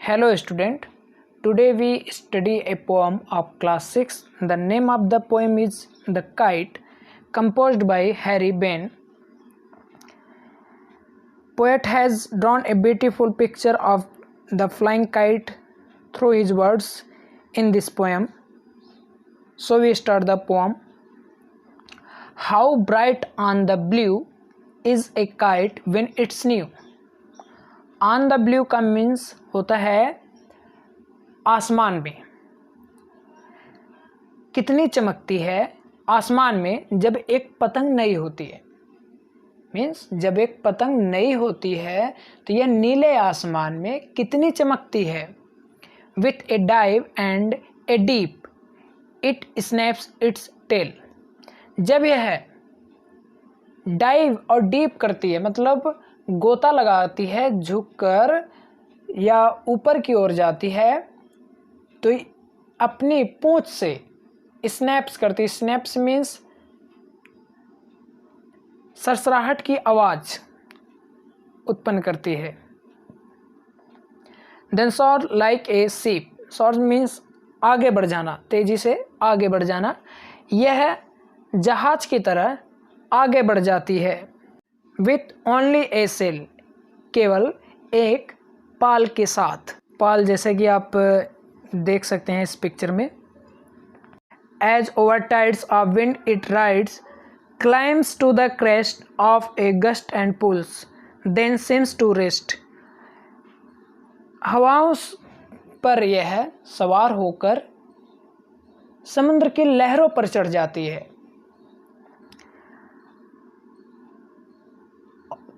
Hello student, today we study a poem of class 6. The name of the poem is The Kite, composed by Harry Bain. Poet has drawn a beautiful picture of the flying kite through his words in this poem. So we start the poem. How bright on the blue is a kite when it's new. On the blue का means होता है आसमान में। कितनी चमकती है आसमान में जब एक पतंग नई होती है। मीन्स जब एक पतंग नई होती है तो यह नीले आसमान में कितनी चमकती है। With a dive and a deep it snaps its tail. जब यह डाइव और डीप करती है मतलब गोता लगाती है, झुककर या ऊपर की ओर जाती है, तो अपनी पूंछ से स्नैप्स करती है। स्नैप्स मीन्स सरसराहट की आवाज़ उत्पन्न करती है। Then soar like a ship. Soar means आगे बढ़ जाना, तेजी से आगे बढ़ जाना। यह जहाज की तरह आगे बढ़ जाती है। विथ ओनली ए सेल, केवल एक पाल के साथ। पाल जैसे कि आप देख सकते हैं इस पिक्चर में। As over tides of wind it rides, climbs to the crest of a gust and pulls, then seems to rest. हवाओं पर यह सवार होकर समुद्र की लहरों पर चढ़ जाती है।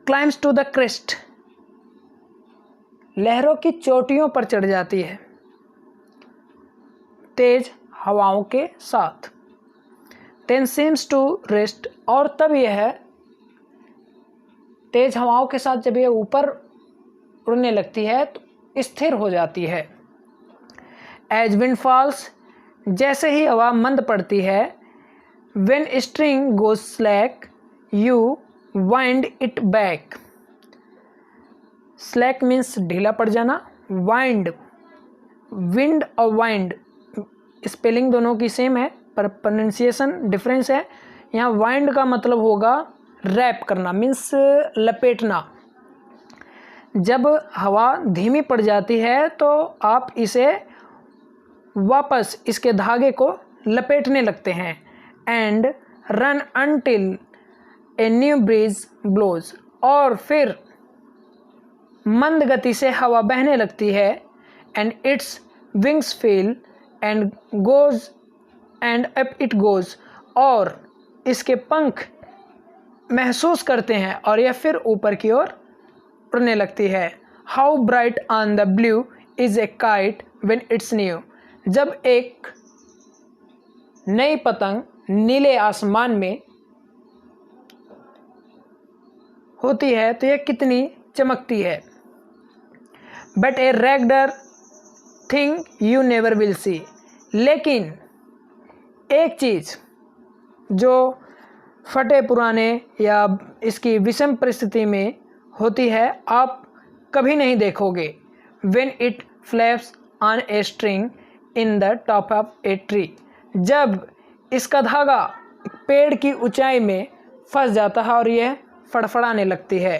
क्लाइम्स टू द क्रेस्ट, लहरों की चोटियों पर चढ़ जाती है तेज हवाओं के साथ। देन सीम्स टू रेस्ट, और तब यह तेज हवाओं के साथ जब यह ऊपर उड़ने लगती है तो स्थिर हो जाती है। एज विंड फॉल्स, जैसे ही हवा मंद पड़ती है। When string goes slack you wind it back. Slack means ढीला पड़ जाना। वाइंड, विंड और वाइंड स्पेलिंग दोनों की सेम है पर प्रोनाउंसिएशन डिफरेंस है। यहाँ वाइंड का मतलब होगा रैप करना, मीन्स लपेटना। जब हवा धीमी पड़ जाती है तो आप इसे वापस इसके धागे को लपेटने लगते हैं। And run until a new breeze blows, और फिर मंद गति से हवा बहने लगती है। And its wings feel and goes and up it goes, और इसके पंख महसूस करते हैं और यह फिर ऊपर की ओर उड़ने लगती है। How bright on the blue is a kite when it's new. जब एक नई पतंग नीले आसमान में होती है तो यह कितनी चमकती है। But a regular thing you never will see, लेकिन एक चीज़ जो फटे पुराने या इसकी विषम परिस्थिति में होती है आप कभी नहीं देखोगे। When it flaps on a string in the top of a tree, जब इसका धागा पेड़ की ऊंचाई में फंस जाता है और यह फड़फड़ाने लगती है।